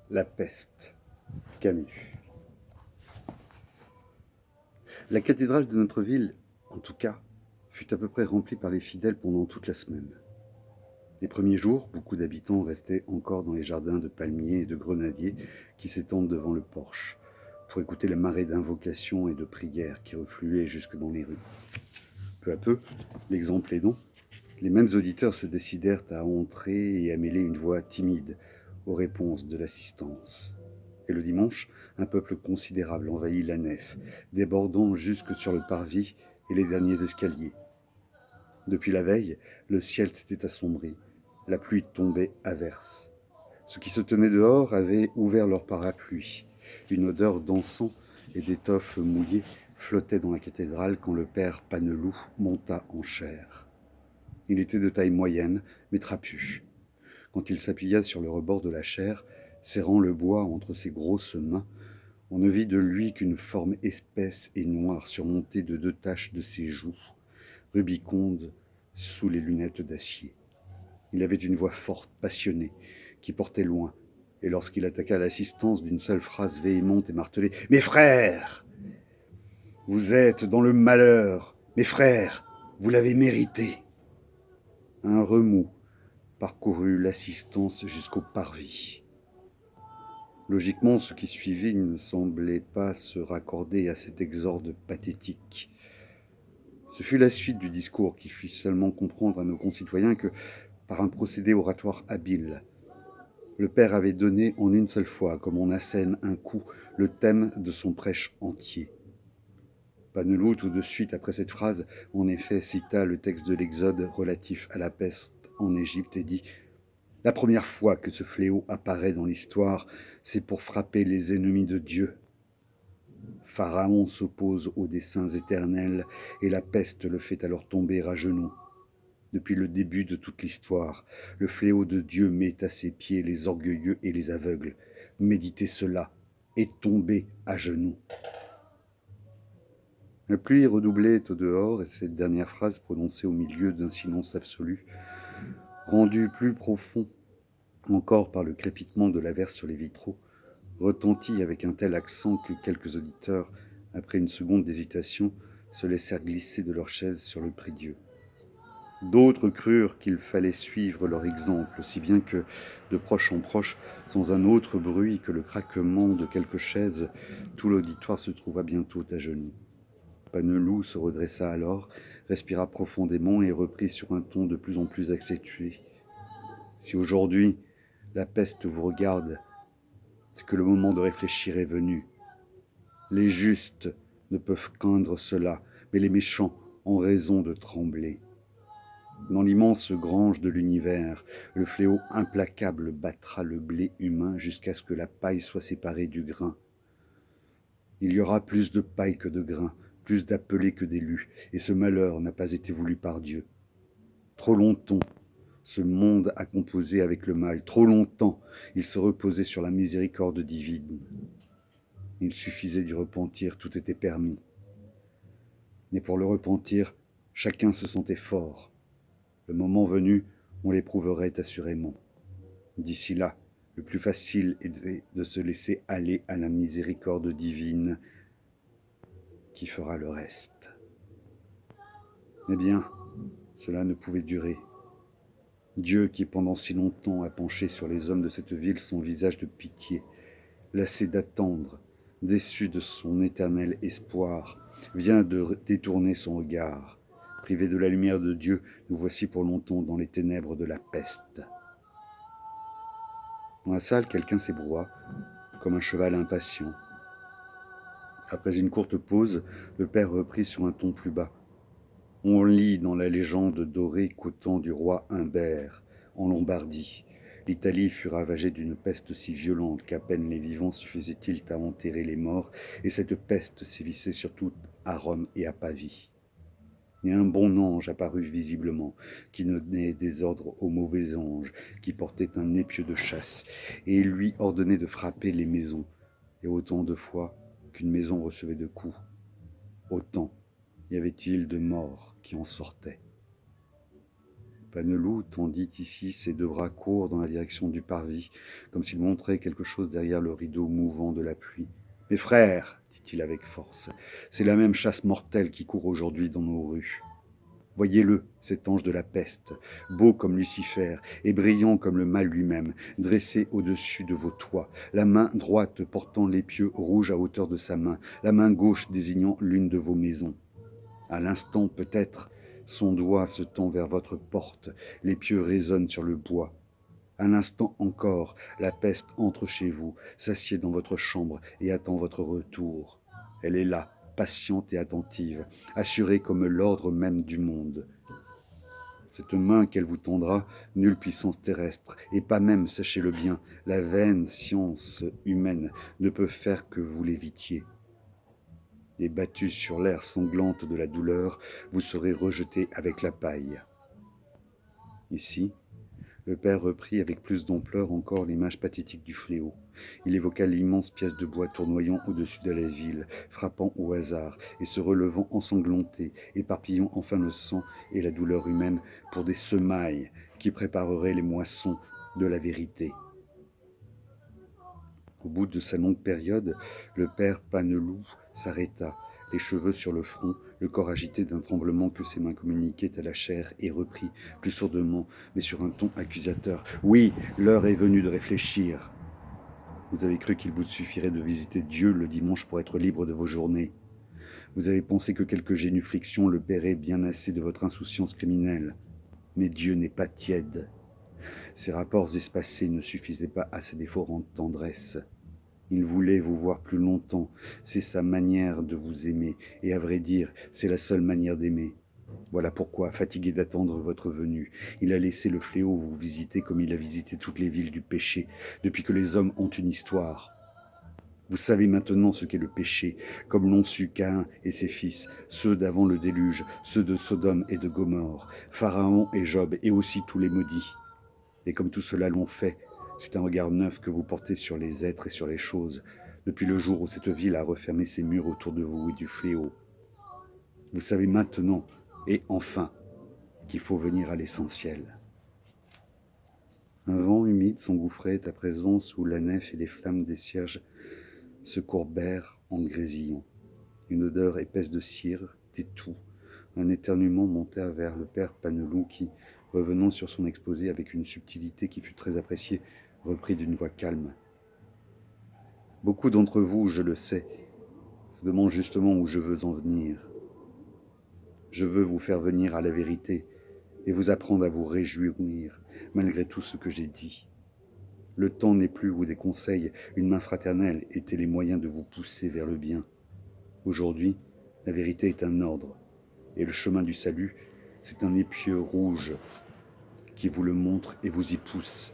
La peste. Camus. La cathédrale de notre ville, en tout cas, fut à peu près remplie par les fidèles pendant toute la semaine. Les premiers jours, beaucoup d'habitants restaient encore dans les jardins de palmiers et de grenadiers qui s'étendent devant le porche, pour écouter la marée d'invocations et de prières qui refluaient jusque dans les rues. Peu à peu, l'exemple aidant, les mêmes auditeurs se décidèrent à entrer et à mêler une voix timide aux réponses de l'assistance. Et le dimanche, un peuple considérable envahit la nef, débordant jusque sur le parvis et les derniers escaliers. Depuis la veille, le ciel s'était assombri, la pluie tombait à verse. Ceux qui se tenaient dehors avaient ouvert leurs parapluies. Une odeur d'encens et d'étoffe mouillée flottait dans la cathédrale quand le père Paneloup monta en chaire. Il était de taille moyenne, mais trapu. Quand il s'appuya sur le rebord de la chaire, serrant le bois entre ses grosses mains, on ne vit de lui qu'une forme épaisse et noire surmontée de 2 taches de ses joues, rubicondes sous les lunettes d'acier. Il avait une voix forte, passionnée, qui portait loin, et lorsqu'il attaqua l'assistance d'une seule phrase véhémente et martelée, « Mes frères, vous êtes dans le malheur, mes frères, vous l'avez mérité !» Un remous parcourut l'assistance jusqu'au parvis. Logiquement, ce qui suivit ne semblait pas se raccorder à cet exorde pathétique. Ce fut la suite du discours qui fit seulement comprendre à nos concitoyens que, par un procédé oratoire habile, le père avait donné en une seule fois, comme on assène un coup, le thème de son prêche entier. Paneloup, tout de suite après cette phrase, en effet, cita le texte de l'Exode relatif à la peste en Égypte et dit « La première fois que ce fléau apparaît dans l'histoire, c'est pour frapper les ennemis de Dieu. Pharaon s'oppose aux desseins éternels et la peste le fait alors tomber à genoux. Depuis le début de toute l'histoire, le fléau de Dieu met à ses pieds les orgueilleux et les aveugles. Méditez cela et tombez à genoux. » La pluie redoublait au dehors et cette dernière phrase prononcée au milieu d'un silence absolu, rendu plus profond encore par le crépitement de l'averse sur les vitraux, retentit avec un tel accent que quelques auditeurs, après une seconde d'hésitation, se laissèrent glisser de leurs chaises sur le prie-dieu. D'autres crurent qu'il fallait suivre leur exemple, si bien que, de proche en proche, sans un autre bruit que le craquement de quelques chaises, tout l'auditoire se trouva bientôt à genoux. Paneloup se redressa alors, respira profondément et reprit sur un ton de plus en plus accentué. « Si aujourd'hui la peste vous regarde, c'est que le moment de réfléchir est venu. Les justes ne peuvent craindre cela, mais les méchants ont raison de trembler. Dans l'immense grange de l'univers, le fléau implacable battra le blé humain jusqu'à ce que la paille soit séparée du grain. Il y aura plus de paille que de grain, plus d'appelés que d'élus, et ce malheur n'a pas été voulu par Dieu. Trop longtemps, ce monde a composé avec le mal. Trop longtemps, il se reposait sur la miséricorde divine. Il suffisait du repentir, tout était permis. Mais pour le repentir, chacun se sentait fort. Le moment venu, on l'éprouverait assurément. D'ici là, le plus facile est de se laisser aller à la miséricorde divine qui fera le reste. Eh bien, cela ne pouvait durer. Dieu qui pendant si longtemps a penché sur les hommes de cette ville son visage de pitié, lassé d'attendre, déçu de son éternel espoir, vient de détourner son regard. Privé de la lumière de Dieu, nous voici pour longtemps dans les ténèbres de la peste. Dans la salle, quelqu'un s'ébroua, comme un cheval impatient. Après une courte pause, le père reprit sur un ton plus bas. On lit dans la légende dorée qu'au temps du roi Humbert, en Lombardie, l'Italie fut ravagée d'une peste si violente qu'à peine les vivants suffisaient-ils à enterrer les morts, et cette peste sévissait surtout à Rome et à Pavie. Et un bon ange apparut visiblement, qui donnait des ordres au mauvais ange, qui portait un épieu de chasse, et il lui ordonnait de frapper les maisons, et autant de fois qu'une maison recevait de coups, autant y avait-il de morts qui en sortaient. Paneloux tendit ici ses deux bras courts dans la direction du parvis, comme s'il montrait quelque chose derrière le rideau mouvant de la pluie. « Mes frères, dit-il avec force, c'est la même chasse mortelle qui court aujourd'hui dans nos rues. Voyez-le, cet ange de la peste, beau comme Lucifer et brillant comme le mal lui-même, dressé au-dessus de vos toits, la main droite portant l'épieu rouge à hauteur de sa main, la main gauche désignant l'une de vos maisons. À l'instant, peut-être, son doigt se tend vers votre porte, l'épieu résonne sur le bois. Un instant encore, la peste entre chez vous, s'assied dans votre chambre et attend votre retour. Elle est là, patiente et attentive, assurée comme l'ordre même du monde. Cette main qu'elle vous tendra, nulle puissance terrestre, et pas même, sachez-le bien, la vaine science humaine ne peut faire que vous l'évitiez. Et battus sur l'air sanglante de la douleur, vous serez rejetés avec la paille. Ici, le père reprit avec plus d'ampleur encore l'image pathétique du fléau. Il évoqua l'immense pièce de bois tournoyant au-dessus de la ville, frappant au hasard et se relevant ensanglanté, éparpillant enfin le sang et la douleur humaine pour des semailles qui prépareraient les moissons de la vérité. Au bout de sa longue période, le père Paneloux s'arrêta, les cheveux sur le front, le corps agité d'un tremblement que ses mains communiquaient à la chair, et reprit, plus sourdement, mais sur un ton accusateur. « Oui, l'heure est venue de réfléchir. Vous avez cru qu'il vous suffirait de visiter Dieu le dimanche pour être libre de vos journées. Vous avez pensé que quelques génuflexions le paieraient bien assez de votre insouciance criminelle. Mais Dieu n'est pas tiède. Ses rapports espacés ne suffisaient pas à sa dévorante tendresse. Il voulait vous voir plus longtemps, c'est sa manière de vous aimer, et à vrai dire, c'est la seule manière d'aimer. Voilà pourquoi, fatigué d'attendre votre venue, il a laissé le fléau vous visiter comme il a visité toutes les villes du péché, depuis que les hommes ont une histoire. Vous savez maintenant ce qu'est le péché, comme l'ont su Caïn et ses fils, ceux d'avant le déluge, ceux de Sodome et de Gomorrhe, Pharaon et Job, et aussi tous les maudits. Et comme tout cela l'ont fait, c'est un regard neuf que vous portez sur les êtres et sur les choses, depuis le jour où cette ville a refermé ses murs autour de vous et du fléau. Vous savez maintenant, et enfin, qu'il faut venir à l'essentiel. Un vent humide s'engouffrait à présent sous la nef et les flammes des cierges se courbèrent en grésillant. Une odeur épaisse de cire, d'étoux, un éternuement monta vers le père Paneloux qui, revenant sur son exposé avec une subtilité qui fut très appréciée, reprit d'une voix calme. Beaucoup d'entre vous, je le sais, se demandent justement où je veux en venir. Je veux vous faire venir à la vérité et vous apprendre à vous réjouir malgré tout ce que j'ai dit. Le temps n'est plus où des conseils, une main fraternelle étaient les moyens de vous pousser vers le bien. Aujourd'hui, la vérité est un ordre, et le chemin du salut, c'est un épieu rouge qui vous le montre et vous y pousse.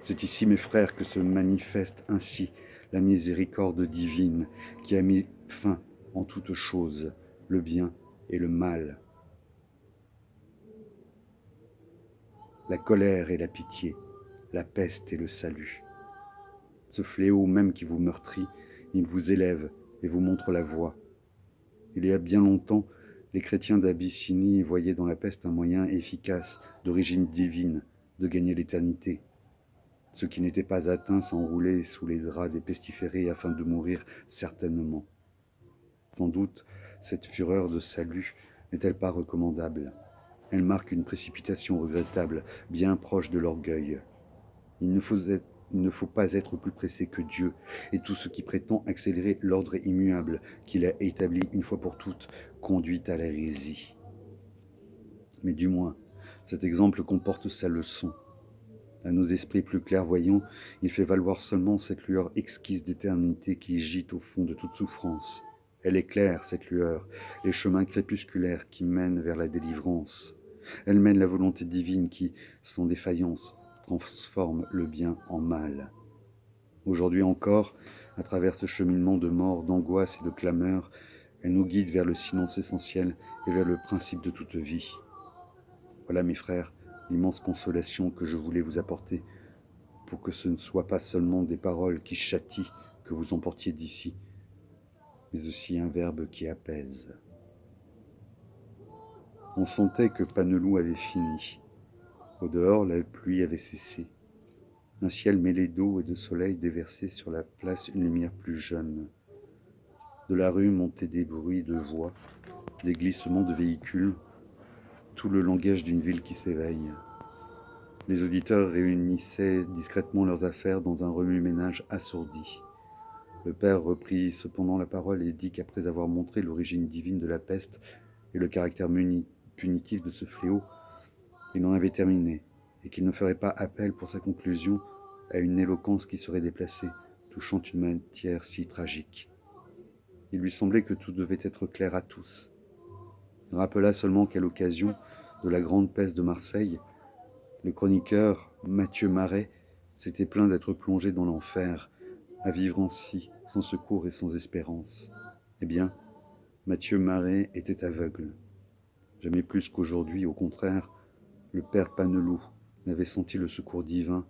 C'est ici, mes frères, que se manifeste ainsi la miséricorde divine qui a mis fin en toutes choses, le bien et le mal, la colère et la pitié, la peste et le salut. Ce fléau même qui vous meurtrit, il vous élève et vous montre la voie. Il y a bien longtemps, les chrétiens d'Abyssinie voyaient dans la peste un moyen efficace, d'origine divine, de gagner l'éternité. Ceux qui n'étaient pas atteints s'enroulaient sous les draps des pestiférés afin de mourir certainement. Sans doute, cette fureur de salut n'est-elle pas recommandable? Elle marque une précipitation regrettable, bien proche de l'orgueil. Il ne faut pas être plus pressé que Dieu, et tout ce qui prétend accélérer l'ordre immuable qu'il a établi une fois pour toutes conduit à l'hérésie. Mais du moins, cet exemple comporte sa leçon. À nos esprits plus clairvoyants, il fait valoir seulement cette lueur exquise d'éternité qui gîte au fond de toute souffrance. Elle éclaire, cette lueur, les chemins crépusculaires qui mènent vers la délivrance. Elle mène la volonté divine qui, sans défaillance, transforme le bien en mal. Aujourd'hui encore, à travers ce cheminement de mort, d'angoisse et de clameur, elle nous guide vers le silence essentiel et vers le principe de toute vie. Voilà, mes frères, l'immense consolation que je voulais vous apporter, pour que ce ne soit pas seulement des paroles qui châtient que vous emportiez d'ici, mais aussi un verbe qui apaise. On sentait que Paneloux avait fini. Au dehors, la pluie avait cessé. Un ciel mêlé d'eau et de soleil déversait sur la place une lumière plus jeune. De la rue montaient des bruits de voix, des glissements de véhicules, tout le langage d'une ville qui s'éveille. Les auditeurs réunissaient discrètement leurs affaires dans un remue-ménage assourdi. Le père reprit cependant la parole et dit qu'après avoir montré l'origine divine de la peste et le caractère punitif de ce fléau, il en avait terminé, et qu'il ne ferait pas appel pour sa conclusion à une éloquence qui serait déplacée, touchant une matière si tragique. Il lui semblait que tout devait être clair à tous. Il rappela seulement qu'à l'occasion de la grande peste de Marseille, le chroniqueur Mathieu Maret s'était plaint d'être plongé dans l'enfer, à vivre ainsi, sans secours et sans espérance. Eh bien, Mathieu Maret était aveugle. Jamais plus qu'aujourd'hui, au contraire, le père Paneloux n'avait senti le secours divin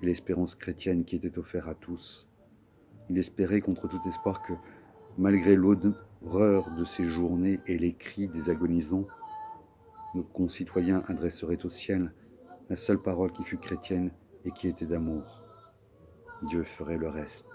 et l'espérance chrétienne qui était offerte à tous. Il espérait contre tout espoir que, malgré l'horreur de ces journées et les cris des agonisants, nos concitoyens adresseraient au ciel la seule parole qui fût chrétienne et qui était d'amour. Dieu ferait le reste.